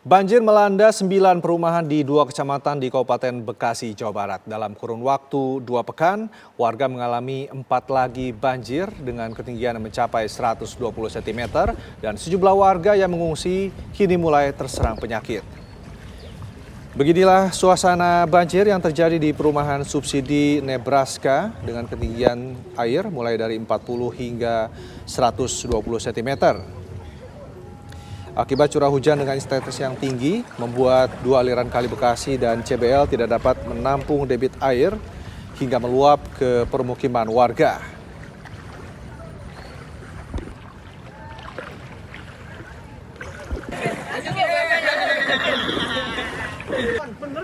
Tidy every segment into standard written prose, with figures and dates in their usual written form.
Banjir melanda 9 perumahan di 2 kecamatan di Kabupaten Bekasi, Jawa Barat. Dalam kurun waktu 2 pekan, warga mengalami 4 lagi banjir dengan ketinggian yang mencapai 120 cm dan sejumlah warga yang mengungsi kini mulai terserang penyakit. Beginilah suasana banjir yang terjadi di perumahan subsidi Nebraska dengan ketinggian air mulai dari 40 hingga 120 cm. Akibat curah hujan dengan intensitas yang tinggi, membuat 2 aliran Kali Bekasi dan CBL tidak dapat menampung debit air hingga meluap ke permukiman warga.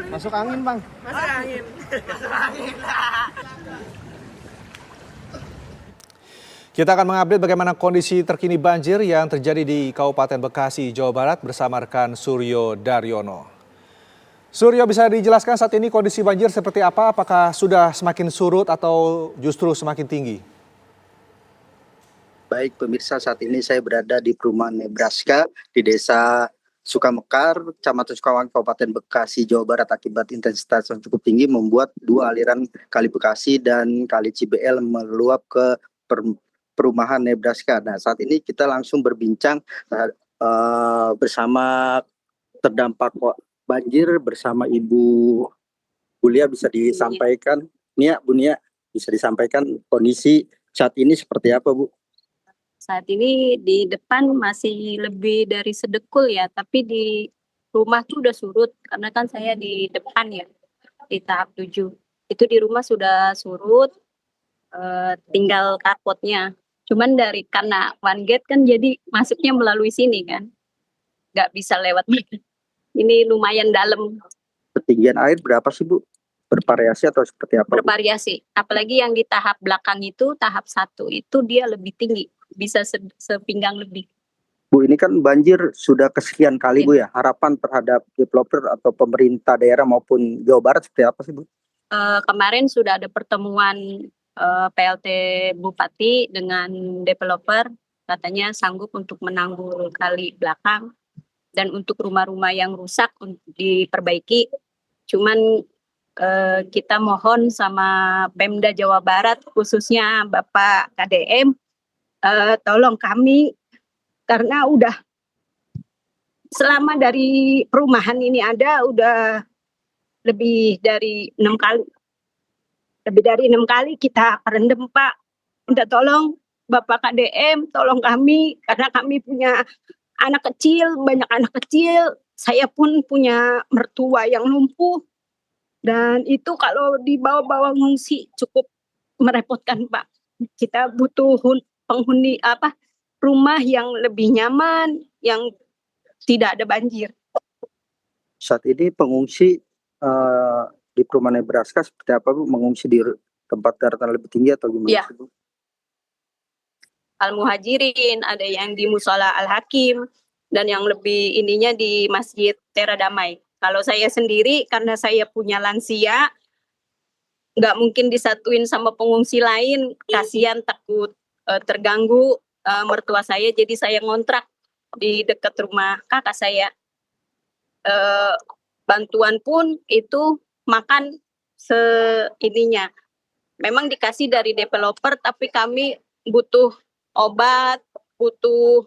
Masuk angin, Bang. Masuk angin. Kita akan mengupdate bagaimana kondisi terkini banjir yang terjadi di Kabupaten Bekasi, Jawa Barat bersama rekan Suryo Daryono. Suryo, bisa dijelaskan saat ini kondisi banjir seperti apa? Apakah sudah semakin surut atau justru semakin tinggi? Baik pemirsa, saat ini saya berada di perumahan Nebraska di Desa Sukamekar, Kecamatan Sukawangi, Kabupaten Bekasi, Jawa Barat. Akibat intensitas yang cukup tinggi membuat 2 aliran Kali Bekasi dan Kali Cibel meluap ke perumahan Nebraska. Nah, saat ini kita langsung berbincang bersama terdampak banjir bersama Ibu Bulia. Bisa disampaikan, Bu Nia, bisa disampaikan kondisi saat ini seperti apa, Bu? Saat ini di depan masih lebih dari sedekul ya, tapi di rumah tuh udah surut karena kan saya di depan ya, di tahap 7. Itu di rumah sudah surut, tinggal carportnya. Cuman karena one gate kan jadi masuknya melalui sini kan, nggak bisa lewat. Ini lumayan dalam. Ketinggian air berapa sih, Bu? Bervariasi atau seperti apa, Bu? Bervariasi. Apalagi yang di tahap belakang itu, tahap 1 itu dia lebih tinggi, bisa sepinggang lebih. Bu, ini kan banjir sudah kesekian kali, Bu ya. Harapan terhadap developer atau pemerintah daerah maupun Jawa Barat seperti apa sih, Bu? Kemarin sudah ada pertemuan PLT Bupati dengan developer, katanya sanggup untuk menanggul kali belakang dan untuk rumah-rumah yang rusak untuk diperbaiki. Cuman kita mohon sama Pemda Jawa Barat, khususnya Bapak KDM, tolong kami, karena udah selama dari perumahan ini ada udah lebih dari 6 kali. Lebih dari 6 kali kita kerendam, Pak. Minta tolong Bapak KDM, tolong kami, karena kami punya anak kecil, banyak anak kecil. Saya pun punya mertua yang lumpuh. Dan itu kalau dibawa-bawa ngungsi cukup merepotkan, Pak. Kita butuh penghuni rumah yang lebih nyaman, yang tidak ada banjir. Saat ini pengungsi di perumahan Nebraska seperti apa, Bu? Mengungsi di tempat daratan lebih tinggi atau gimana, Ya. Bu? Al-Muhajirin, ada yang di Musola Al-Hakim, dan yang lebih ininya di Masjid Tera Damai. Kalau saya sendiri, karena saya punya lansia, nggak mungkin disatuin sama pengungsi lain, kasihan takut terganggu mertua saya, jadi saya ngontrak di dekat rumah kakak saya. Bantuan pun itu makan seininya. Memang dikasih dari developer, tapi kami butuh obat, butuh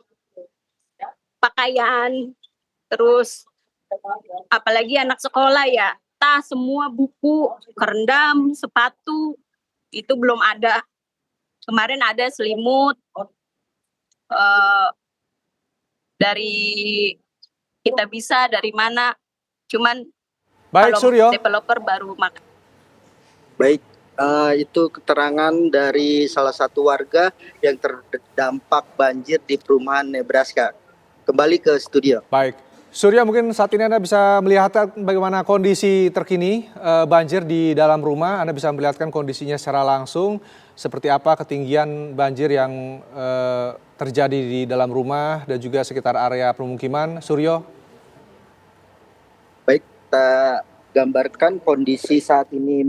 pakaian, terus apalagi anak sekolah ya, tas, semua buku, kerendam, sepatu, itu belum ada. Kemarin ada selimut, dari kita bisa, dari mana, cuman Baik, kalau Suryo. developer baru makan. Baik, itu keterangan dari salah satu warga yang terdampak banjir di perumahan Nebraska. Kembali ke studio. Baik. Surya, mungkin saat ini Anda bisa melihat bagaimana kondisi terkini banjir di dalam rumah. Anda bisa melihatkan kondisinya secara langsung, seperti apa ketinggian banjir yang terjadi di dalam rumah dan juga sekitar area permukiman. Suryo. Baik, kita gambarkan kondisi saat ini.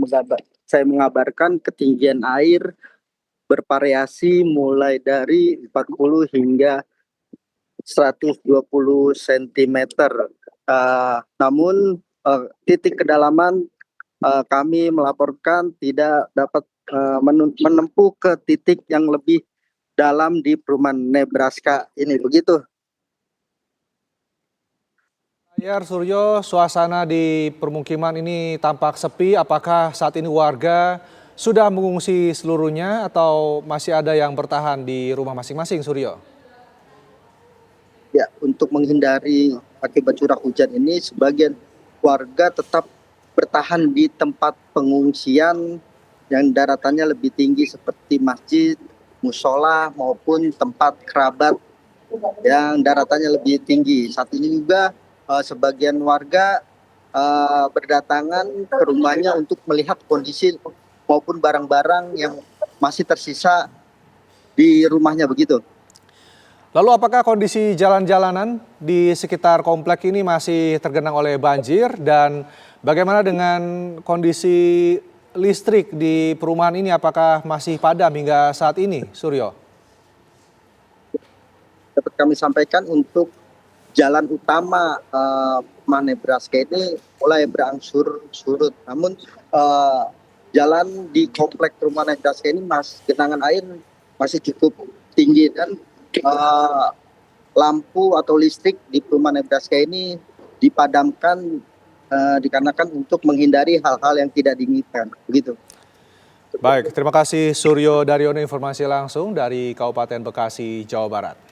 Saya mengabarkan ketinggian air bervariasi mulai dari 40 hingga 120 cm. Namun titik kedalaman kami melaporkan tidak dapat menempuh ke titik yang lebih dalam di perumahan Nebraska ini, begitu. Layar Suryo, suasana di permukiman ini tampak sepi. Apakah saat ini warga sudah mengungsi seluruhnya atau masih ada yang bertahan di rumah masing-masing, Suryo? Ya, untuk menghindari akibat curah hujan ini, sebagian warga tetap bertahan di tempat pengungsian yang daratannya lebih tinggi seperti masjid, musola maupun tempat kerabat yang daratannya lebih tinggi. Saat ini juga sebagian warga berdatangan ke rumahnya untuk melihat kondisi maupun barang-barang yang masih tersisa di rumahnya, begitu. Lalu apakah kondisi jalan-jalanan di sekitar komplek ini masih tergenang oleh banjir dan bagaimana dengan kondisi listrik di perumahan ini, apakah masih padam hingga saat ini, Suryo? Dapat kami sampaikan untuk jalan utama Nebraska ini mulai berangsur surut. Namun jalan di komplek rumah Nebraska ini genangan air masih cukup tinggi dan lampu atau listrik di perumahan Nebraska ini dipadamkan dikarenakan untuk menghindari hal-hal yang tidak diinginkan, begitu. Baik, terima kasih Suryo Daryono, informasi langsung dari Kabupaten Bekasi, Jawa Barat.